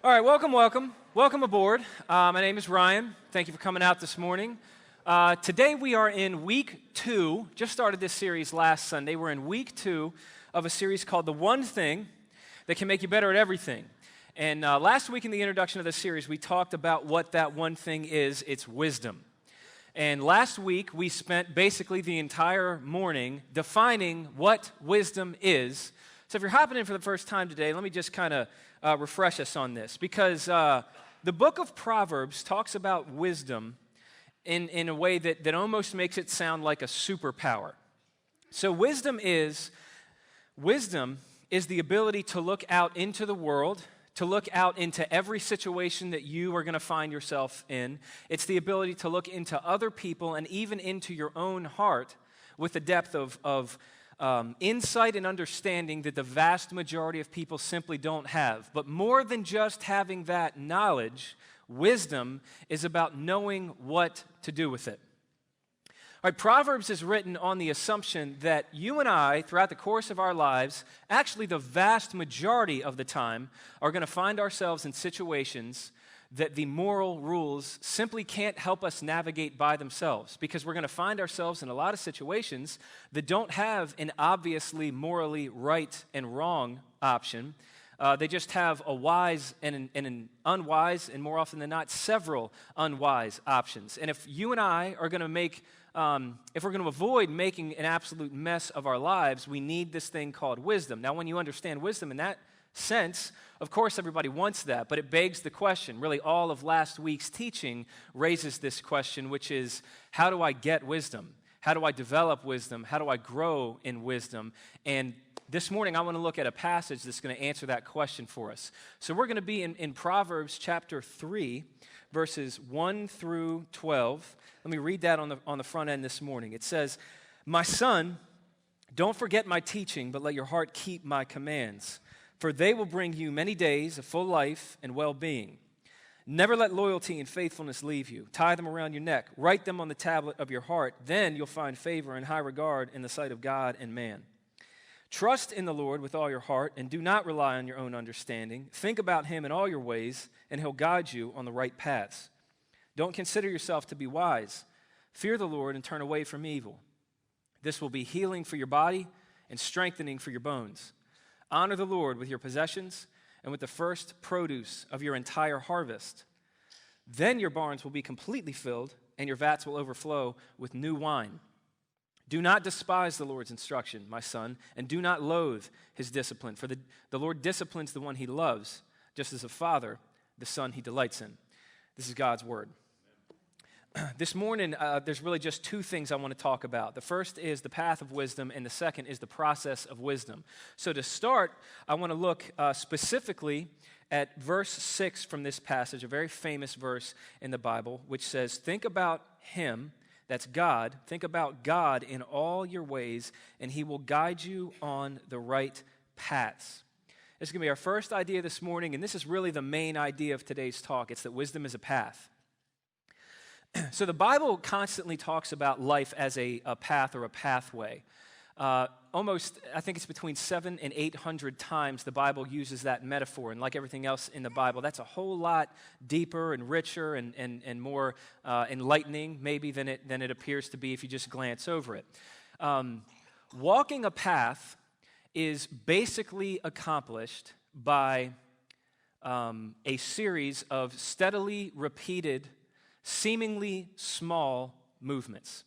All right, welcome, welcome. Welcome aboard. My name is Ryan. Thank you for coming out this morning. Today we are in week 2. Just started this series last Sunday. We're in week 2 of a series called The One Thing That Can Make You Better at Everything. And last week in the introduction of this series, we talked about what that one thing is. It's wisdom. And last week, we spent basically the entire morning defining what wisdom is. So if you're hopping in for the first time today, let me just kind of refresh us on this. Because the book of Proverbs talks about wisdom in a way that almost makes it sound like a superpower. So wisdom is the ability to look out into the world, to look out into every situation that you are going to find yourself in. It's the ability to look into other people and even into your own heart with the depth of insight and understanding that the vast majority of people simply don't have. But more than just having that knowledge, wisdom is about knowing what to do with it. All right, Proverbs is written on the assumption that you and I, throughout the course of our lives, actually the vast majority of the time, are going to find ourselves in situations that the moral rules simply can't help us navigate by themselves, because we're going to find ourselves in a lot of situations that don't have an obviously morally right and wrong option. They just have a wise and an unwise, and more often than not, several unwise options. And if you and I are going to if we're going to avoid making an absolute mess of our lives, we need this thing called wisdom. Now, when you understand wisdom in that sense, of course everybody wants that, but it begs the question. Really, all of last week's teaching raises this question, which is, how do I get wisdom? How do I develop wisdom? How do I grow in wisdom? And this morning, I want to look at a passage that's going to answer that question for us. So we're going to be in Proverbs chapter 3, verses 1 through 12. Let me read that on the front end this morning. It says, "My son, don't forget my teaching, but let your heart keep my commands, for they will bring you many days of full life and well-being. Never let loyalty and faithfulness leave you. Tie them around your neck. Write them on the tablet of your heart. Then you'll find favor and high regard in the sight of God and man. Trust in the Lord with all your heart, and do not rely on your own understanding. Think about him in all your ways, and he'll guide you on the right paths. Don't consider yourself to be wise. Fear the Lord and turn away from evil. This will be healing for your body and strengthening for your bones. Honor the Lord with your possessions and with the first produce of your entire harvest. Then your barns will be completely filled, and your vats will overflow with new wine. Do not despise the Lord's instruction, my son, and do not loathe his discipline, for the Lord disciplines the one he loves, just as a father, the son he delights in." This is God's word. This morning, there's really just two things I want to talk about. The first is the path of wisdom, and the second is the process of wisdom. So to start, I want to look specifically at verse 6 from this passage, a very famous verse in the Bible, which says, "Think about him," that's God, "think about God in all your ways, and he will guide you on the right paths." This is going to be our first idea this morning, and this is really the main idea of today's talk. It's that wisdom is a path. So the Bible constantly talks about life as a path or a pathway. Almost, I think it's between 700 and 800 times the Bible uses that metaphor. And like everything else in the Bible, that's a whole lot deeper and richer and more enlightening maybe than it appears to be if you just glance over it. Walking a path is basically accomplished by a series of steadily repeated, seemingly small movements.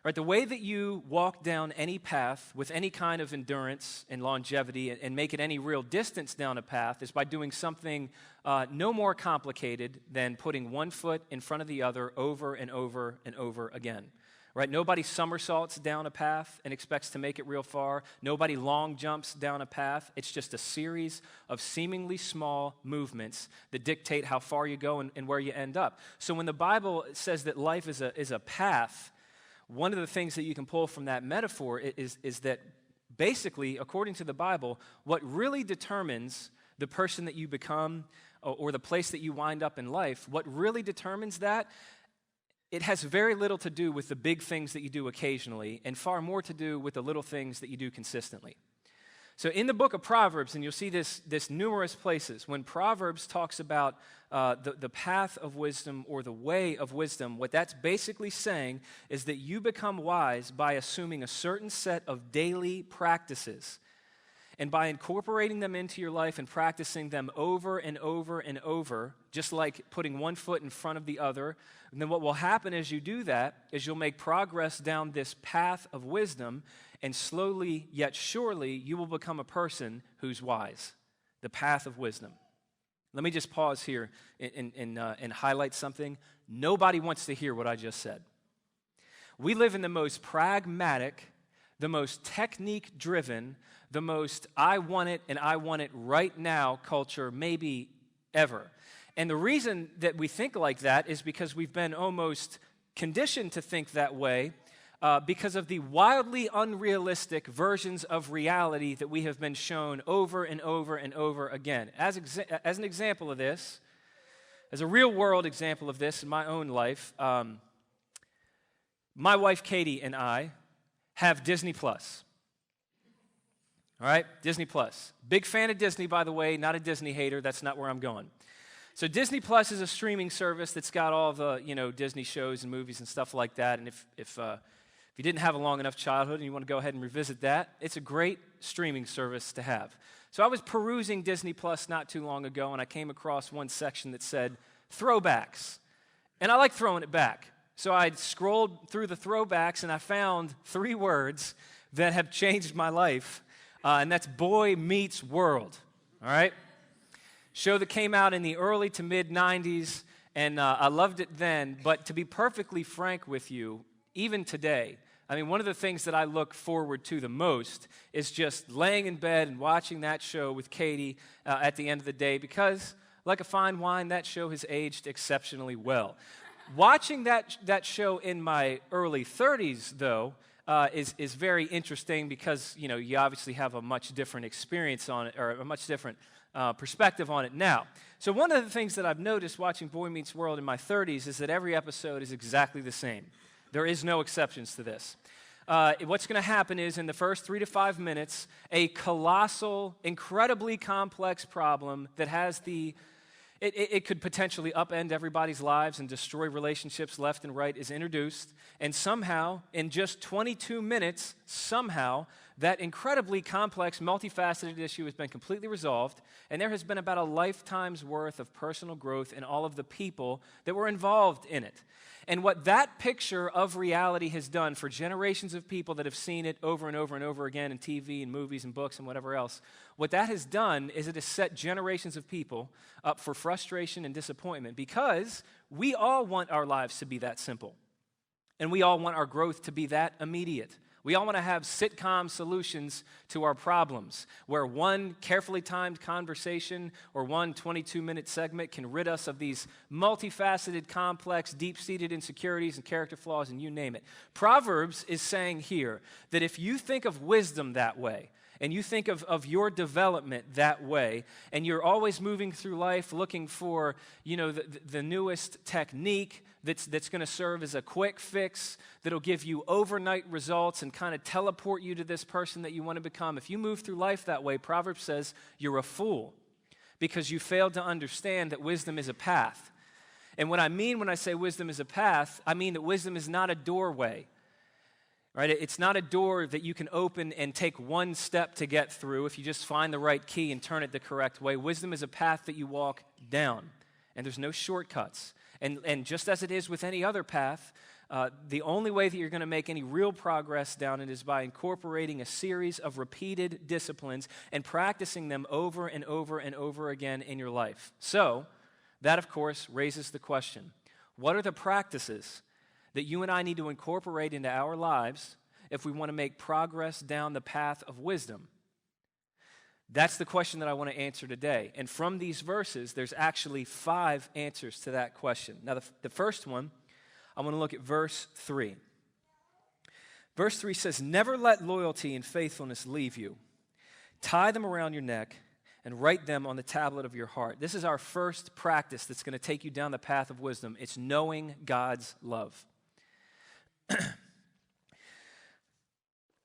Right, the way that you walk down any path with any kind of endurance and longevity and make it any real distance down a path is by doing something no more complicated than putting one foot in front of the other over and over and over again. Right? Nobody somersaults down a path and expects to make it real far. Nobody long jumps down a path. It's just a series of seemingly small movements that dictate how far you go and where you end up. So when the Bible says that life is a path, one of the things that you can pull from that metaphor is that basically, according to the Bible, what really determines the person that you become or the place that you wind up in life, what really determines that, it has very little to do with the big things that you do occasionally and far more to do with the little things that you do consistently. So in the book of Proverbs, and you'll see this numerous places, when Proverbs talks about the path of wisdom or the way of wisdom, what that's basically saying is that you become wise by assuming a certain set of daily practices. And by incorporating them into your life and practicing them over and over and over, just like putting one foot in front of the other, and then what will happen as you do that is you'll make progress down this path of wisdom, and slowly yet surely you will become a person who's wise, the path of wisdom. Let me just pause here and highlight something. Nobody wants to hear what I just said. We live in the most pragmatic, the most technique-driven, the most I want it and I want it right now culture maybe ever. And the reason that we think like that is because we've been almost conditioned to think that way because of the wildly unrealistic versions of reality that we have been shown over and over and over again. As an example of this, as a real-world example of this in my own life, my wife Katie and I have Disney Plus. All right, Disney Plus. Big fan of Disney, by the way, not a Disney hater. That's not where I'm going. So Disney Plus is a streaming service that's got all the, Disney shows and movies and stuff like that. And if you didn't have a long enough childhood and you want to go ahead and revisit that, it's a great streaming service to have. So I was perusing Disney Plus not too long ago, and I came across one section that said throwbacks. And I like throwing it back. So I scrolled through the throwbacks, and I found 3 words that have changed my life. And that's Boy Meets World, all right? Show that came out in the early to mid-'90s, and I loved it then. But to be perfectly frank with you, even today, I mean, one of the things that I look forward to the most is just laying in bed and watching that show with Katie at the end of the day because, like a fine wine, that show has aged exceptionally well. Watching that show in my early 30s, though, is very interesting because, you obviously have a much different experience on it, or a much different perspective on it now. So one of the things that I've noticed watching Boy Meets World in my 30s is that every episode is exactly the same. There is no exceptions to this. What's going to happen is in the first 3 to 5 minutes, a colossal, incredibly complex problem that has It could potentially upend everybody's lives and destroy relationships left and right is introduced. And somehow, in just 22 minutes, that incredibly complex, multifaceted issue has been completely resolved. And there has been about a lifetime's worth of personal growth in all of the people that were involved in it. And what that picture of reality has done for generations of people that have seen it over and over and over again in TV and movies and books and whatever else, what that has done is it has set generations of people up for frustration and disappointment because we all want our lives to be that simple. And we all want our growth to be that immediate. We all want to have sitcom solutions to our problems, where one carefully timed conversation or one 22-minute segment can rid us of these multifaceted, complex, deep-seated insecurities and character flaws, and you name it. Proverbs is saying here that if you think of wisdom that way, and you think of your development that way, and you're always moving through life looking for, the newest technique that's going to serve as a quick fix that'll give you overnight results and kind of teleport you to this person that you want to become. If you move through life that way, Proverbs says you're a fool because you failed to understand that wisdom is a path. And what I mean when I say wisdom is a path, I mean that wisdom is not a doorway. Right? It's not a door that you can open and take one step to get through if you just find the right key and turn it the correct way. Wisdom is a path that you walk down, and there's no shortcuts. And just as it is with any other path, the only way that you're going to make any real progress down it is by incorporating a series of repeated disciplines and practicing them over and over and over again in your life. So, that, of course, raises the question, what are the practices that you and I need to incorporate into our lives if we want to make progress down the path of wisdom? That's the question that I want to answer today. And from these verses, there's actually 5 answers to that question. Now, the first one, I want to look at verse 3. Verse 3 says, "Never let loyalty and faithfulness leave you. Tie them around your neck and write them on the tablet of your heart." This is our first practice that's going to take you down the path of wisdom. It's knowing God's love.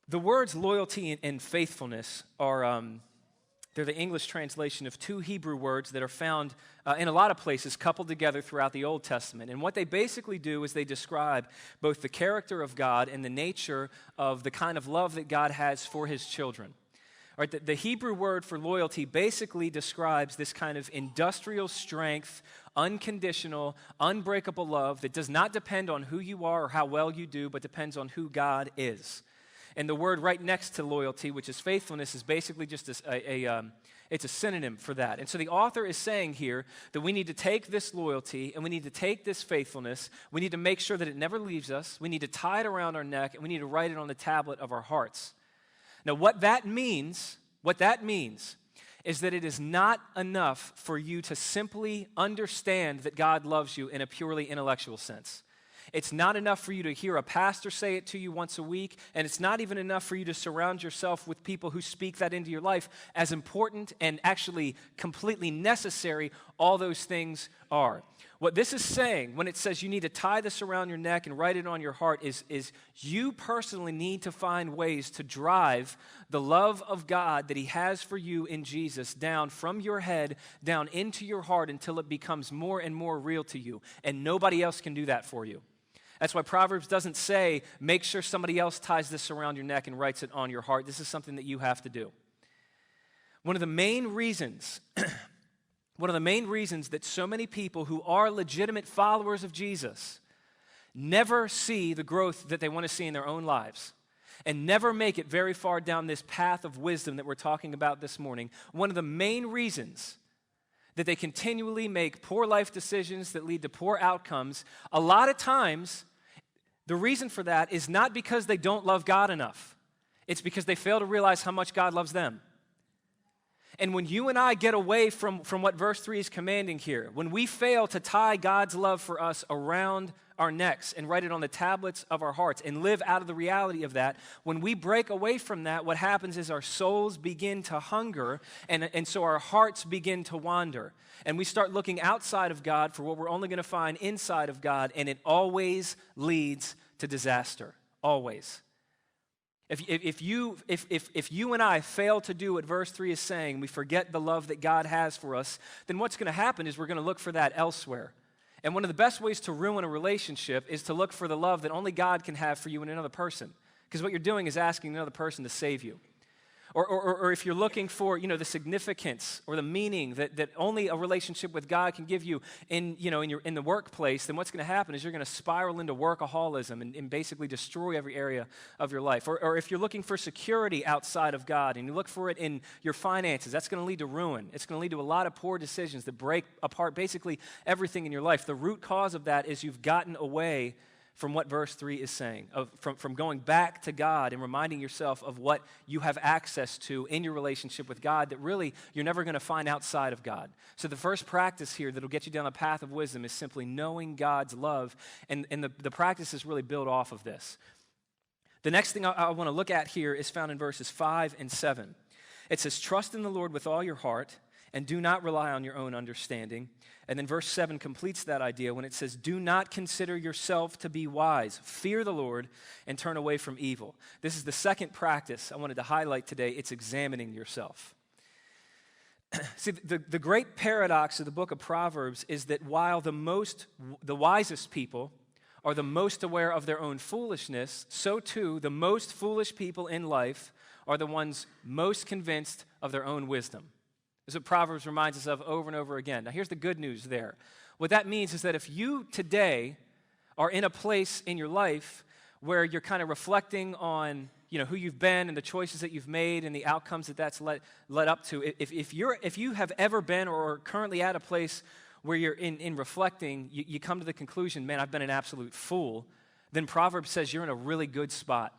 The words loyalty and faithfulness are, they're the English translation of two Hebrew words that are found in a lot of places coupled together throughout the Old Testament. And what they basically do is they describe both the character of God and the nature of the kind of love that God has for his children. All right, the Hebrew word for loyalty basically describes this kind of industrial strength, unconditional, unbreakable love that does not depend on who you are or how well you do, but depends on who God is. And the word right next to loyalty, which is faithfulness, is basically just it's a synonym for that. And so the author is saying here that we need to take this loyalty and we need to take this faithfulness. We need to make sure that it never leaves us. We need to tie it around our neck and we need to write it on the tablet of our hearts. Now, what that means is that it is not enough for you to simply understand that God loves you in a purely intellectual sense. It's not enough for you to hear a pastor say it to you once a week, and it's not even enough for you to surround yourself with people who speak that into your life. As important and actually completely necessary all those things are. What this is saying when it says you need to tie this around your neck and write it on your heart is you personally need to find ways to drive the love of God that he has for you in Jesus down from your head, down into your heart until it becomes more and more real to you. And nobody else can do that for you. That's why Proverbs doesn't say, make sure somebody else ties this around your neck and writes it on your heart. This is something that you have to do. One of the main reasons that so many people who are legitimate followers of Jesus never see the growth that they want to see in their own lives and never make it very far down this path of wisdom that we're talking about this morning, one of the main reasons that they continually make poor life decisions that lead to poor outcomes, a lot of times, the reason for that is not because they don't love God enough. It's because they fail to realize how much God loves them. And when you and I get away from what verse 3 is commanding here, when we fail to tie God's love for us around our necks and write it on the tablets of our hearts and live out of the reality of that, when we break away from that, what happens is our souls begin to hunger and so our hearts begin to wander. And we start looking outside of God for what we're only going to find inside of God, and it always leads to disaster. Always. If you and I fail to do what verse 3 is saying, we forget the love that God has for us, then what's going to happen is we're going to look for that elsewhere. And one of the best ways to ruin a relationship is to look for the love that only God can have for you in another person. Because what you're doing is asking another person to save you. Or if you're looking for, the significance or the meaning that only a relationship with God can give you in the workplace, then what's going to happen is you're going to spiral into workaholism and basically destroy every area of your life. Or if you're looking for security outside of God and you look for it in your finances, that's going to lead to ruin. It's going to lead to a lot of poor decisions that break apart basically everything in your life. The root cause of that is you've gotten away from what verse 3 is saying, from going back to God and reminding yourself of what you have access to in your relationship with God that really you're never going to find outside of God. So the first practice here that will get you down the path of wisdom is simply knowing God's love, and the practice is really built off of this. The next thing I want to look at here is found in verses 5 and 7. It says, trust in the Lord with all your heart and do not rely on your own understanding. And then verse 7 completes that idea when it says, do not consider yourself to be wise. Fear the Lord and turn away from evil. This is the second practice I wanted to highlight today. It's examining yourself. See, the great paradox of the book of Proverbs is that while the wisest people are the most aware of their own foolishness, so too the most foolish people in life are the ones most convinced of their own wisdom. This is what Proverbs reminds us of over and over again. Now, here's the good news there. What that means is that if you today are in a place in your life where you're kind of reflecting on, who you've been and the choices that you've made and the outcomes that's led up to, if you have ever been or are currently at a place where you're in reflecting, you come to the conclusion, man, I've been an absolute fool, then Proverbs says you're in a really good spot.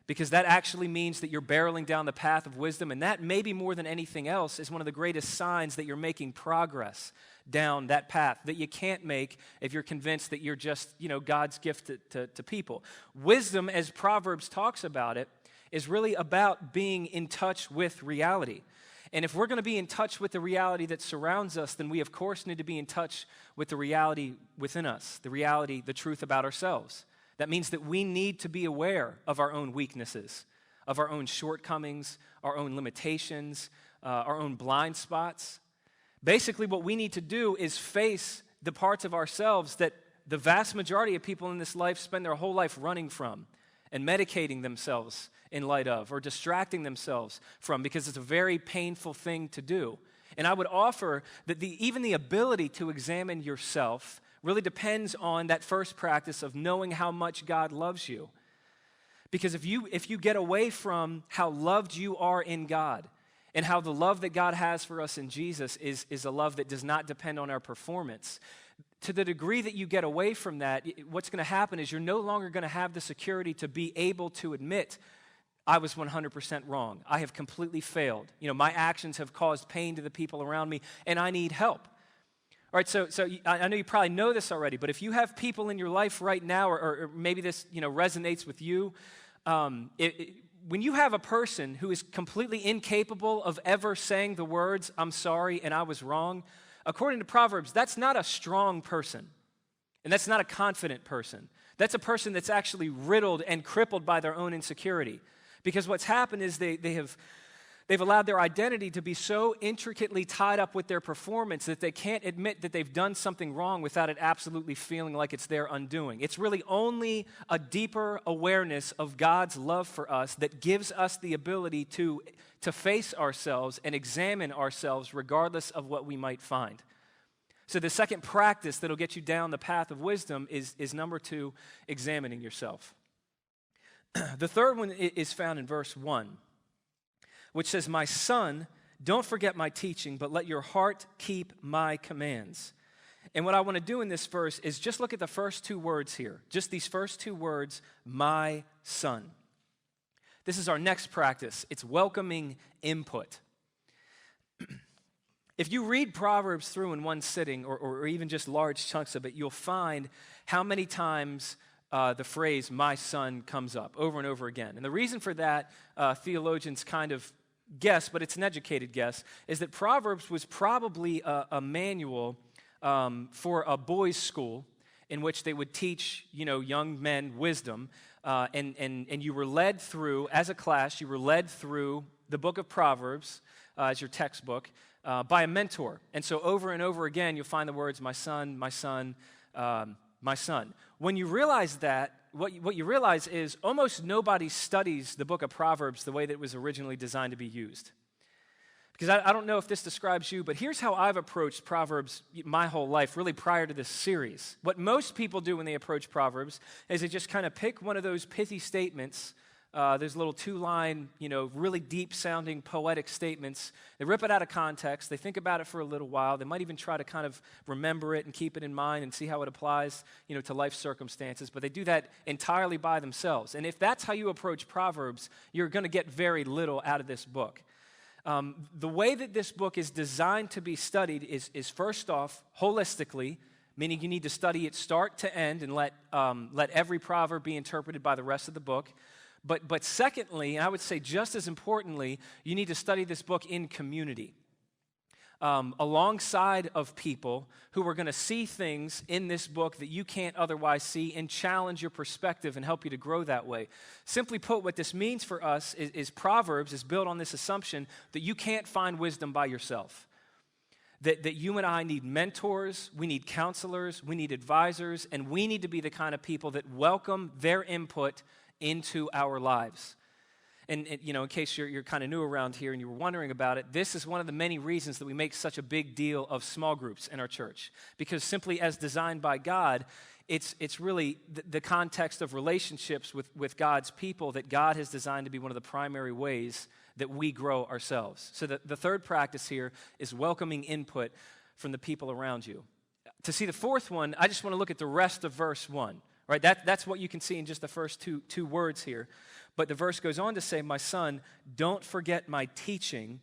Because that actually means that you're barreling down the path of wisdom, and that maybe more than anything else is one of the greatest signs that you're making progress down that path that you can't make if you're convinced that you're just, God's gift to people. Wisdom, as Proverbs talks about it, is really about being in touch with reality. And if we're going to be in touch with the reality that surrounds us, then we, of course, need to be in touch with the reality within us, the truth about ourselves. That means that we need to be aware of our own weaknesses. of our own shortcomings, our own limitations, our own blind spots. Basically, what we need to do is face the parts of ourselves that the vast majority of people in this life spend their whole life running from and medicating themselves in light of, or distracting themselves from, because it's a very painful thing to do. And I would offer that even the ability to examine yourself really depends on that first practice of knowing how much God loves you. Because if you get away from how loved you are in God, and how the love that God has for us in Jesus is a love that does not depend on our performance, to the degree that you get away from that, what's going to happen is you're no longer going to have the security to be able to admit, I was 100% wrong. I have completely failed. My actions have caused pain to the people around me, and I need help. All right, so I know you probably know this already, but if you have people in your life right now, or maybe this resonates with you, when you have a person who is completely incapable of ever saying the words, I'm sorry and I was wrong, according to Proverbs, that's not a strong person. And that's not a confident person. That's a person that's actually riddled and crippled by their own insecurity. Because what's happened is they've allowed their identity to be so intricately tied up with their performance that they can't admit that they've done something wrong without it absolutely feeling like it's their undoing. It's really only a deeper awareness of God's love for us that gives us the ability to face ourselves and examine ourselves regardless of what we might find. So the second practice that'll get you down the path of wisdom is number 2, examining yourself. The third one is found in verse 1. Which says, my son, don't forget my teaching, but let your heart keep my commands. And what I want to do in this verse is just look at the first 2 words here. Just these first 2 words, my son. This is our next practice. It's welcoming input. If you read Proverbs through in one sitting, or even just large chunks of it, you'll find how many times the phrase, my son, comes up over and over again. And the reason for that, theologians kind of guess, but it's an educated guess, is that Proverbs was probably a manual for a boys' school in which they would teach, young men wisdom, and you were led through, as a class, you were led through the book of Proverbs as your textbook by a mentor. And so over and over again, you'll find the words, my son, my son, my son. When you realize that, what you realize is almost nobody studies the book of Proverbs the way that it was originally designed to be used. Because I don't know if this describes you, but here's how I've approached Proverbs my whole life, really prior to this series. What most people do when they approach Proverbs is they just kind of pick one of those pithy statements. There's little 2-line, really deep-sounding poetic statements. They rip it out of context. They think about it for a little while. They might even try to kind of remember it and keep it in mind and see how it applies, to life circumstances. But they do that entirely by themselves. And if that's how you approach Proverbs, you're going to get very little out of this book. The way that this book is designed to be studied is first off, holistically, meaning you need to study it start to end and let every proverb be interpreted by the rest of the book. But secondly, and I would say just as importantly, you need to study this book in community, alongside of people who are going to see things in this book that you can't otherwise see and challenge your perspective and help you to grow that way. Simply put, what this means for us is Proverbs is built on this assumption that you can't find wisdom by yourself. That you and I need mentors, we need counselors, we need advisors, and we need to be the kind of people that welcome their input into our lives. And in case you're kind of new around here and you were wondering about it, this is one of the many reasons that we make such a big deal of small groups in our church. Because simply as designed by God, it's really the context of relationships with God's people that God has designed to be one of the primary ways that we grow ourselves. So the third practice here is welcoming input from the people around you. To see the fourth one, I just want to look at the rest of verse 1. Right, that's what you can see in just the first two words here. But the verse goes on to say, my son, don't forget my teaching,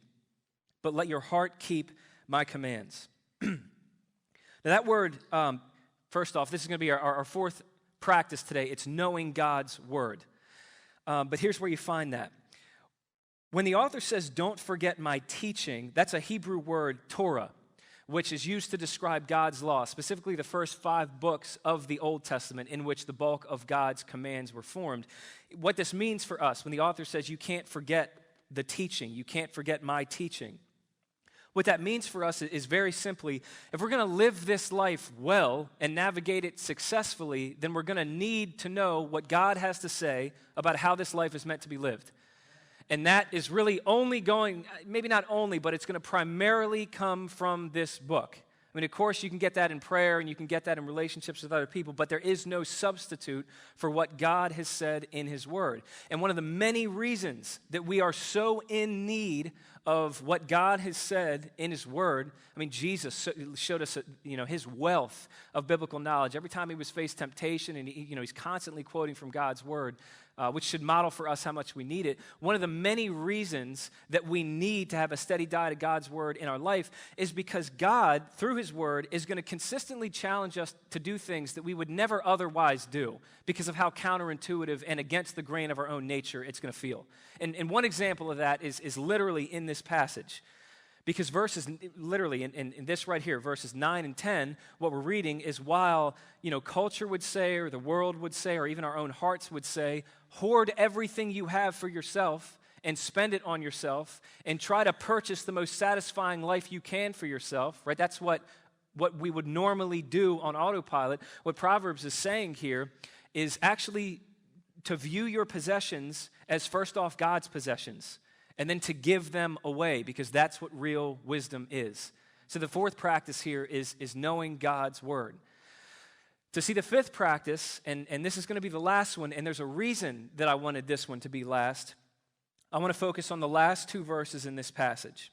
but let your heart keep my commands. Now that word, first off, this is going to be our fourth practice today. It's knowing God's word. But here's where you find that. When the author says, don't forget my teaching, that's a Hebrew word, Torah, which is used to describe God's law, specifically the first 5 books of the Old Testament in which the bulk of God's commands were formed. what this means for us when the author says you can't forget the teaching, you can't forget my teaching. What that means for us is very simply, if we're going to live this life well and navigate it successfully, then we're going to need to know what God has to say about how this life is meant to be lived. And that is really only going, maybe not only, but it's going to primarily come from this book. I mean, of course, you can get that in prayer and you can get that in relationships with other people, but there is no substitute for what God has said in His Word. And one of the many reasons that we are so in need of what God has said in His Word, I mean, Jesus showed us, His wealth of biblical knowledge. Every time He was faced temptation, and He's constantly quoting from God's Word, which should model for us how much we need it. One of the many reasons that we need to have a steady diet of God's Word in our life is because God, through His Word, is going to consistently challenge us to do things that we would never otherwise do because of how counterintuitive and against the grain of our own nature it's going to feel. And one example of that is literally in this passage. Because verses, literally, in this right here, verses 9 and 10, what we're reading is while, culture would say, or the world would say, or even our own hearts would say, hoard everything you have for yourself and spend it on yourself and try to purchase the most satisfying life you can for yourself, right? That's what we would normally do on autopilot. What Proverbs is saying here is actually to view your possessions as first off God's possessions, and then to give them away, because that's what real wisdom is. So the fourth practice here is knowing God's Word. To see the fifth practice, and this is going to be the last one, and there's a reason that I wanted this one to be last. I want to focus on the last two verses in this passage.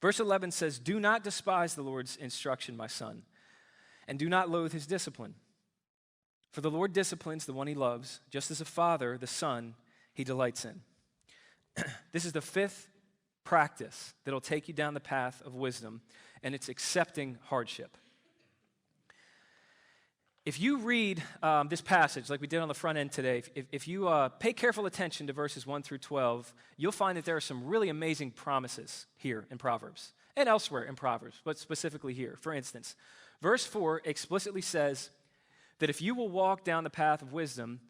Verse 11 says, "Do not despise the Lord's instruction, my son, and do not loathe His discipline. For the Lord disciplines the one He loves, just as a father, the son, He delights in." This is the fifth practice that will take you down the path of wisdom, and it's accepting hardship. If you read this passage like we did on the front end today, if you pay careful attention to verses 1 through 12, you'll find that there are some really amazing promises here in Proverbs and elsewhere in Proverbs, but specifically here. For instance, verse 4 explicitly says that if you will walk down the path of wisdom,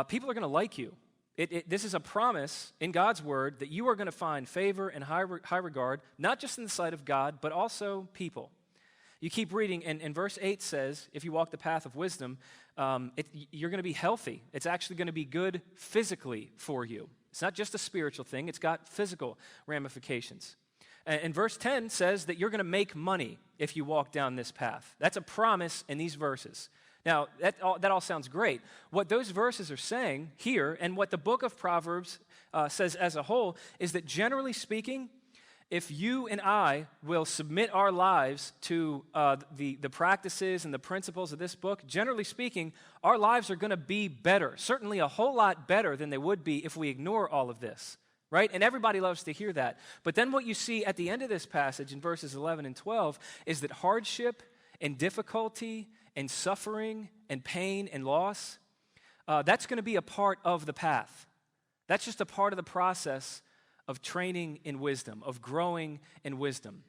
people are going to like you. This is a promise in God's Word that you are going to find favor and high regard, not just in the sight of God, but also people. You keep reading, and verse 8 says, if you walk the path of wisdom, you're going to be healthy. It's actually going to be good physically for you. It's not just a spiritual thing. It's got physical ramifications. And verse 10 says that you're going to make money if you walk down this path. That's a promise in these verses. Now, that all sounds great. What those verses are saying here, and what the book of Proverbs says as a whole, is that generally speaking, if you and I will submit our lives to the practices and the principles of this book, generally speaking, our lives are going to be better, certainly a whole lot better than they would be if we ignore all of this, right? And everybody loves to hear that. But then what you see at the end of this passage in verses 11 and 12 is that hardship and difficulty and suffering and pain and loss, that's going to be a part of the path. That's just a part of the process of training in wisdom, of growing in wisdom.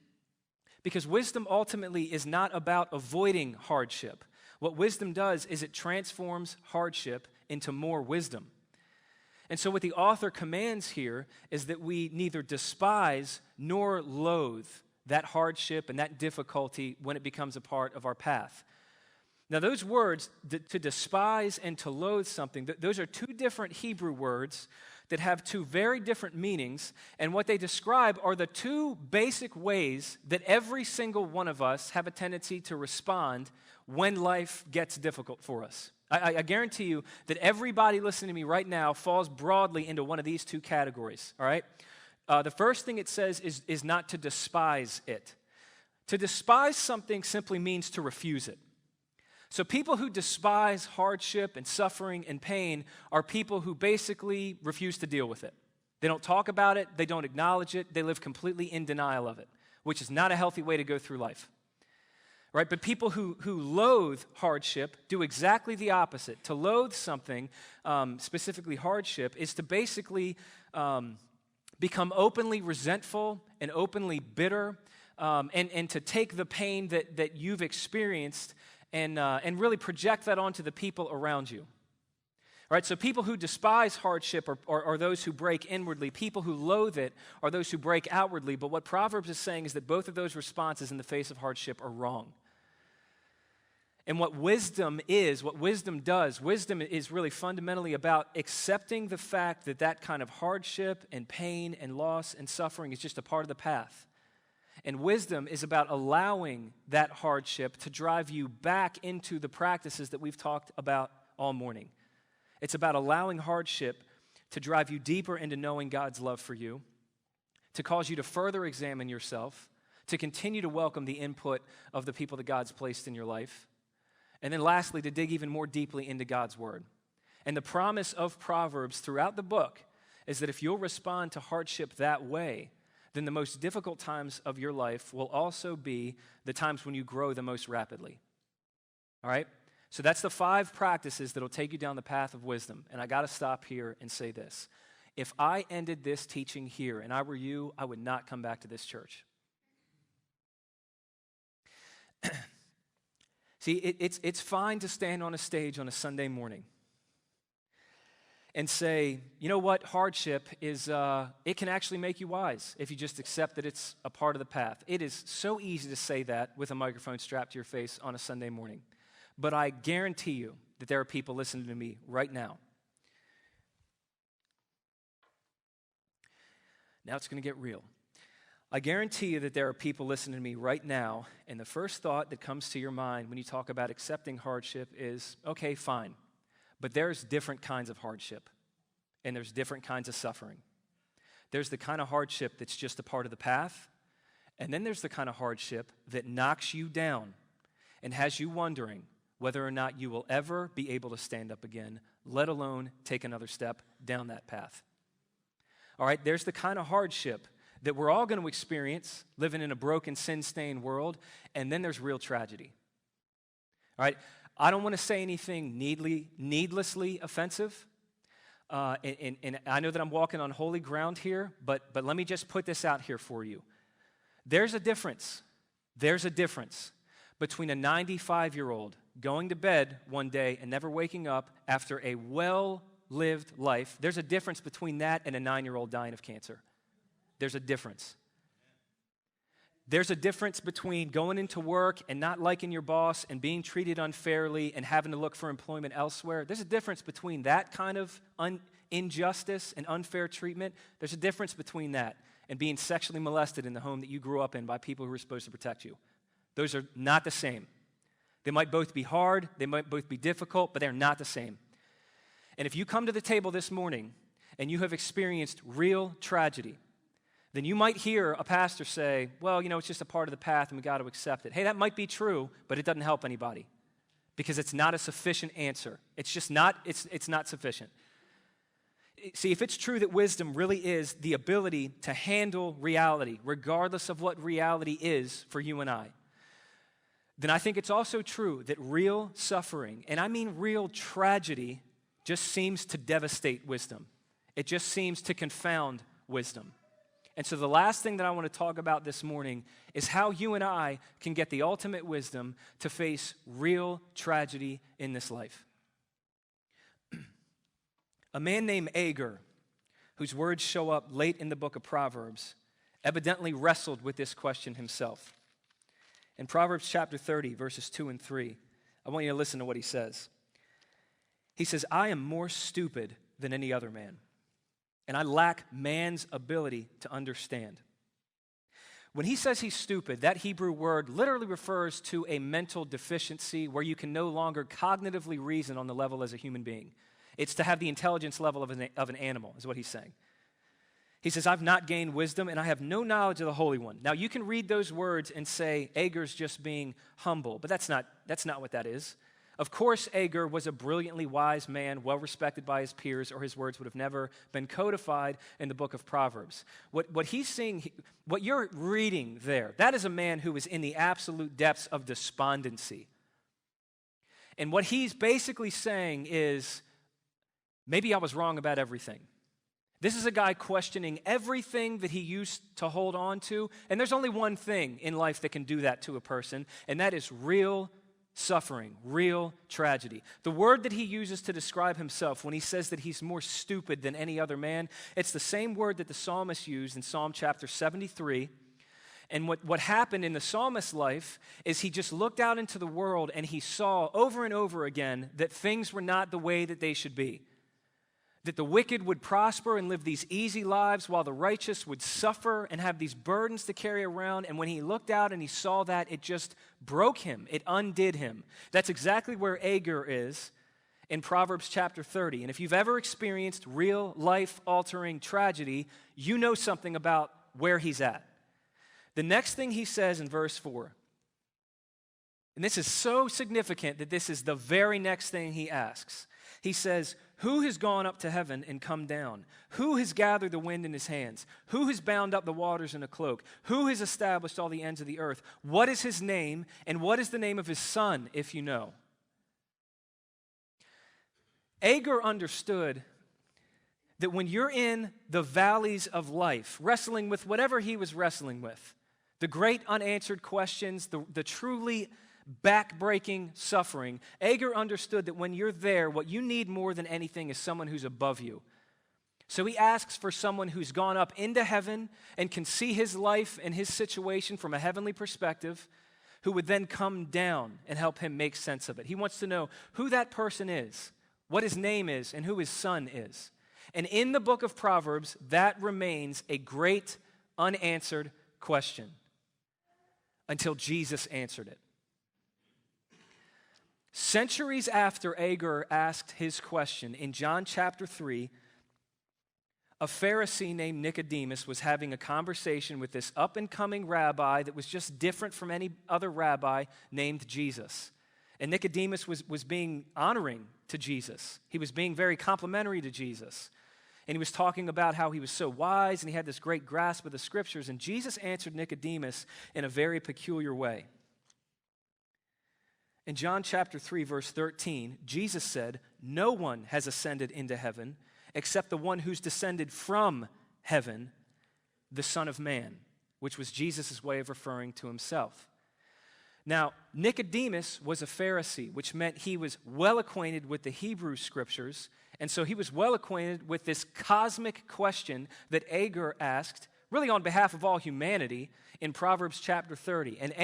Because wisdom ultimately is not about avoiding hardship. What wisdom does is it transforms hardship into more wisdom. And so what the author commands here is that we neither despise nor loathe that hardship and that difficulty when it becomes a part of our path. Now, those words, to despise and to loathe something, those are two different Hebrew words that have two very different meanings, and what they describe are the two basic ways that every single one of us have a tendency to respond when life gets difficult for us. I guarantee you that everybody listening to me right now falls broadly into one of these two categories, all right? The first thing it says is not to despise it. To despise something simply means to refuse it. So people who despise hardship and suffering and pain are people who basically refuse to deal with it. They don't talk about it. They don't acknowledge it. They live completely in denial of it, which is not a healthy way to go through life. Right? But people who loathe hardship do exactly the opposite. To loathe something, specifically hardship, is to basically become openly resentful and openly bitter, and to take the pain that you've experienced and really project that onto the people around you, All right, so people who despise hardship are those who break inwardly. People who loathe it are those who break outwardly. But what Proverbs is saying is that both of those responses in the face of hardship are wrong. And what wisdom does, wisdom is really fundamentally about accepting the fact that that kind of hardship and pain and loss and suffering is just a part of the path. And wisdom is about allowing that hardship to drive you back into the practices that we've talked about all morning. It's about allowing hardship to drive you deeper into knowing God's love for you, to cause you to further examine yourself, to continue to welcome the input of the people that God's placed in your life, and then lastly, to dig even more deeply into God's word. And the promise of Proverbs throughout the book is that if you'll respond to hardship that way, then the most difficult times of your life will also be the times when you grow the most rapidly. All right? So that's the 5 practices that will take you down the path of wisdom. And I got to stop here and say this. If I ended this teaching here and I were you, I would not come back to this church. See, it's fine to stand on a stage on a Sunday morning and say, you know what, hardship is, it can actually make you wise if you just accept that it's a part of the path. It is so easy to say that with a microphone strapped to your face on a Sunday morning. But I guarantee you that there are people listening to me right now. Now it's going to get real. I guarantee you that there are people listening to me right now, and the first thought that comes to your mind when you talk about accepting hardship is, okay, fine, but there's different kinds of hardship, and there's different kinds of suffering. There's the kind of hardship that's just a part of the path, and then there's the kind of hardship that knocks you down and has you wondering whether or not you will ever be able to stand up again, let alone take another step down that path. All right, there's the kind of hardship that we're all going to experience living in a broken, sin-stained world, and then there's real tragedy. All right, I don't want to say anything needlessly offensive, and I know that I'm walking on holy ground here, but let me just put this out here for you. There's a difference between a 95-year-old going to bed one day and never waking up after a well-lived life. There's a difference between that and a 9-year-old dying of cancer. There's a difference. There's a difference between going into work and not liking your boss and being treated unfairly and having to look for employment elsewhere. There's a difference between that kind of injustice and unfair treatment. There's a difference between that and being sexually molested in the home that you grew up in by people who were supposed to protect you. Those are not the same. They might both be hard, they might both be difficult, but they're not the same. And if you come to the table this morning and you have experienced real tragedy, then you might hear a pastor say, well, you know, it's just a part of the path and we got to accept it. Hey, that might be true, but it doesn't help anybody because it's not a sufficient answer. It's just not, it's not sufficient. See, if it's true that wisdom really is the ability to handle reality, regardless of what reality is for you and I, then I think it's also true that real suffering, and I mean real tragedy, just seems to devastate wisdom. It just seems to confound wisdom. And so the last thing that I want to talk about this morning is how you and I can get the ultimate wisdom to face real tragedy in this life. A man named Agur, whose words show up late in the book of Proverbs, evidently wrestled with this question himself. In Proverbs chapter 30, verses 2 and 3, I want you to listen to what he says. He says, I am more stupid than any other man, and I lack man's ability to understand. When he says he's stupid, that Hebrew word literally refers to a mental deficiency where you can no longer cognitively reason on the level as a human being. It's to have the intelligence level of an animal, is what he's saying. He says, I've not gained wisdom, and I have no knowledge of the Holy One. Now, you can read those words and say, Agur's just being humble, but that's not what that is. Of course, Agur was a brilliantly wise man, well-respected by his peers, or his words would have never been codified in the book of Proverbs. What he's seeing, what you're reading there, that is a man who is in the absolute depths of despondency. And what he's basically saying is, maybe I was wrong about everything. This is a guy questioning everything that he used to hold on to, and there's only one thing in life that can do that to a person, and that is real suffering, real tragedy. The word that he uses to describe himself when he says that he's more stupid than any other man, it's the same word that the psalmist used in Psalm chapter 73. And what happened in the psalmist's life is he just looked out into the world and he saw over and over again that things were not the way that they should be. That the wicked would prosper and live these easy lives while the righteous would suffer and have these burdens to carry around. And when he looked out and he saw that, it just broke him. It undid him. That's exactly where Agur is in Proverbs chapter 30. And if you've ever experienced real life-altering tragedy, you know something about where he's at. The next thing he says in verse 4, and this is so significant that this is the very next thing he asks. He says, "Who has gone up to heaven and come down? Who has gathered the wind in his hands? Who has bound up the waters in a cloak? Who has established all the ends of the earth? What is his name, and what is the name of his son, if you know?" Agur understood that when you're in the valleys of life, wrestling with whatever he was wrestling with, the great unanswered questions, the truly back-breaking suffering, Agur understood that when you're there, what you need more than anything is someone who's above you. So he asks for someone who's gone up into heaven and can see his life and his situation from a heavenly perspective, who would then come down and help him make sense of it. He wants to know who that person is, what his name is, and who his son is. And in the book of Proverbs, that remains a great unanswered question until Jesus answered it. Centuries after Agur asked his question, in John chapter 3, a Pharisee named Nicodemus was having a conversation with this up-and-coming rabbi that was just different from any other rabbi named Jesus. And Nicodemus was being honoring to Jesus. He was being very complimentary to Jesus. And he was talking about how he was so wise and he had this great grasp of the scriptures. And Jesus answered Nicodemus in a very peculiar way. In John chapter 3, verse 13, Jesus said, "No one has ascended into heaven except the one who's descended from heaven, the Son of Man," which was Jesus' way of referring to himself. Now, Nicodemus was a Pharisee, which meant he was well acquainted with the Hebrew scriptures, and so he was well acquainted with this cosmic question that Agur asked, really on behalf of all humanity, in Proverbs chapter 30. And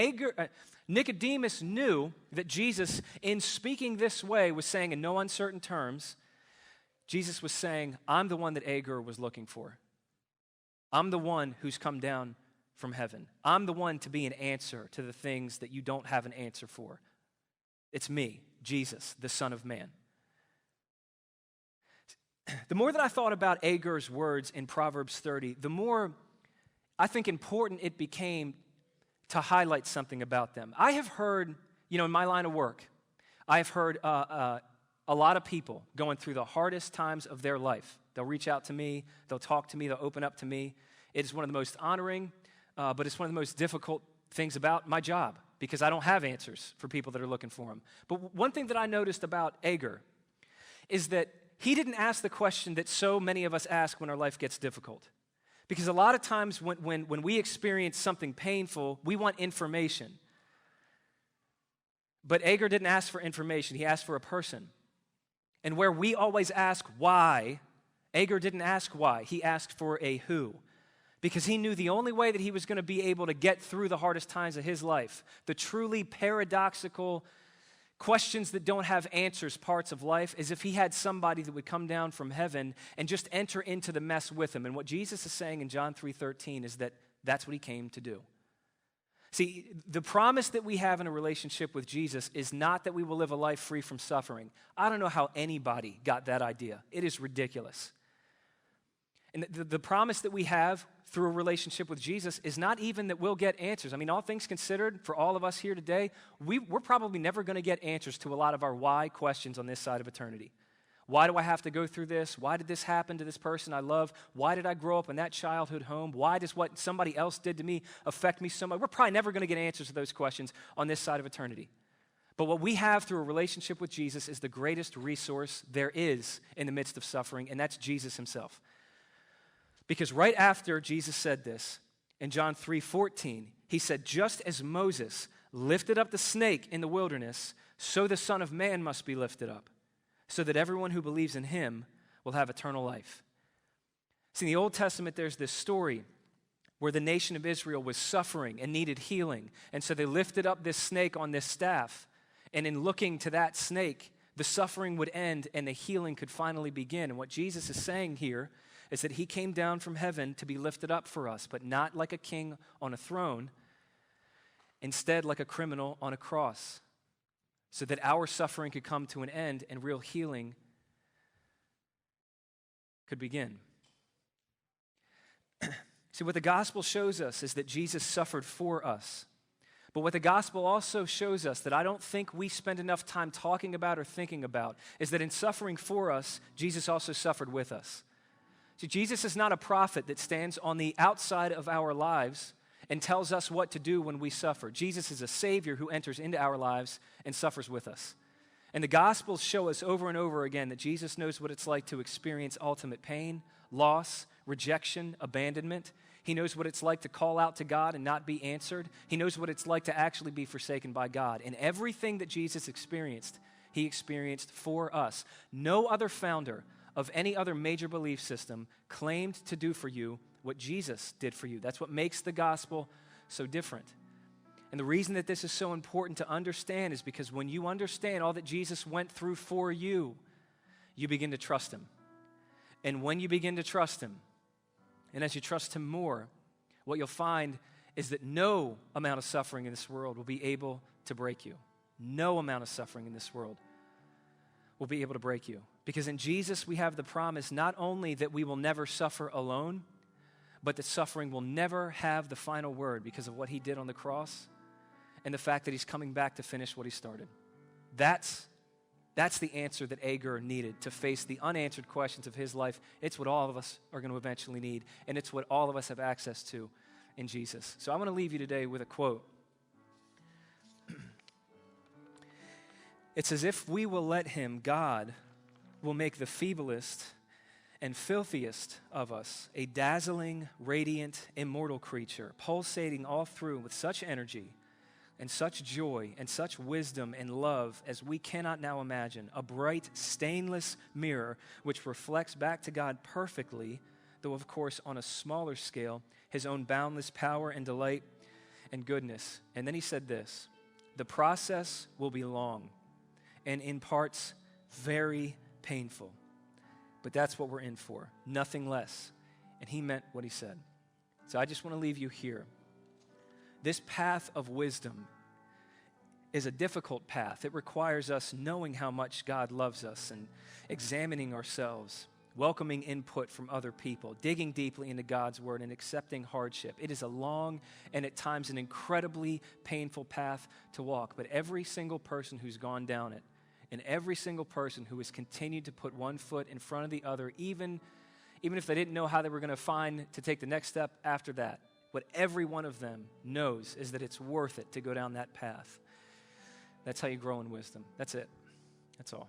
Nicodemus knew that Jesus, in speaking this way, was saying in no uncertain terms, Jesus was saying, "I'm the one that Agur was looking for. I'm the one who's come down from heaven. I'm the one to be an answer to the things that you don't have an answer for. It's me, Jesus, the Son of Man." The more that I thought about Agur's words in Proverbs 30, the more I think important it became to highlight something about them. I have heard, in my line of work, I've heard a lot of people going through the hardest times of their life. They'll reach out to me, they'll talk to me, they'll open up to me. It is one of the most honoring, but it's one of the most difficult things about my job because I don't have answers for people that are looking for them. But one thing that I noticed about Agur is that he didn't ask the question that so many of us ask when our life gets difficult. Because a lot of times when we experience something painful, we want information. But Agur didn't ask for information, he asked for a person. And where we always ask why, Agur didn't ask why, he asked for a who. Because he knew the only way that he was going to be able to get through the hardest times of his life, the truly paradoxical questions that don't have answers parts of life, is if he had somebody that would come down from heaven and just enter into the mess with him. And what Jesus is saying in John 3:13 is that that's what he came to do. See, the promise that we have in a relationship with Jesus is not that we will live a life free from suffering. I don't know how anybody got that idea. It is ridiculous. And the promise that we have through a relationship with Jesus is not even that we'll get answers. I mean, all things considered, for all of us here today, we're probably never going to get answers to a lot of our why questions on this side of eternity. Why do I have to go through this? Why did this happen to this person I love? Why did I grow up in that childhood home? Why does what somebody else did to me affect me so much? We're probably never going to get answers to those questions on this side of eternity. But what we have through a relationship with Jesus is the greatest resource there is in the midst of suffering, and that's Jesus himself. Because right after Jesus said this, in John 3:14, he said, "Just as Moses lifted up the snake in the wilderness, so the Son of Man must be lifted up, so that everyone who believes in him will have eternal life. See, in the Old Testament, there's this story where the nation of Israel was suffering and needed healing. And so they lifted up this snake on this staff. And in looking to that snake, the suffering would end and the healing could finally begin. And what Jesus is saying here is that he came down from heaven to be lifted up for us, but not like a king on a throne, instead like a criminal on a cross, so that our suffering could come to an end and real healing could begin. See, what the gospel shows us is that Jesus suffered for us. But what the gospel also shows us that I don't think we spend enough time talking about or thinking about is that in suffering for us, Jesus also suffered with us. See, Jesus is not a prophet that stands on the outside of our lives and tells us what to do when we suffer. Jesus is a Savior who enters into our lives and suffers with us. And the Gospels show us over and over again that Jesus knows what it's like to experience ultimate pain, loss, rejection, abandonment. He knows what it's like to call out to God and not be answered. He knows what it's like to actually be forsaken by God. And everything that Jesus experienced, he experienced for us. No other founder of any other major belief system claimed to do for you what Jesus did for you. That's what makes the gospel so different. And the reason that this is so important to understand is because when you understand all that Jesus went through for you, you begin to trust him. And when you begin to trust him, and as you trust him more, what you'll find is that no amount of suffering in this world will be able to break you. No amount of suffering in this world will be able to break you. Because in Jesus, we have the promise not only that we will never suffer alone, but that suffering will never have the final word because of what he did on the cross and the fact that he's coming back to finish what he started. That's the answer that Agur needed to face the unanswered questions of his life. It's what all of us are going to eventually need, and it's what all of us have access to in Jesus. So I want to leave you today with a quote. It's as if we will let him, God, will make the feeblest and filthiest of us a dazzling, radiant, immortal creature, pulsating all through with such energy and such joy and such wisdom and love as we cannot now imagine, a bright, stainless mirror which reflects back to God perfectly, though of course on a smaller scale, his own boundless power and delight and goodness. And then he said this, the process will be long and in parts very painful, but that's what we're in for, nothing less. And he meant what he said. So I just want to leave you here. This path of wisdom is a difficult path. It requires us knowing how much God loves us and examining ourselves, welcoming input from other people, digging deeply into God's word and accepting hardship. It is a long and at times an incredibly painful path to walk, but every single person who's gone down it and every single person who has continued to put one foot in front of the other, even if they didn't know how they were going to find to take the next step after that, what every one of them knows is that it's worth it to go down that path. That's how you grow in wisdom. That's it. That's all.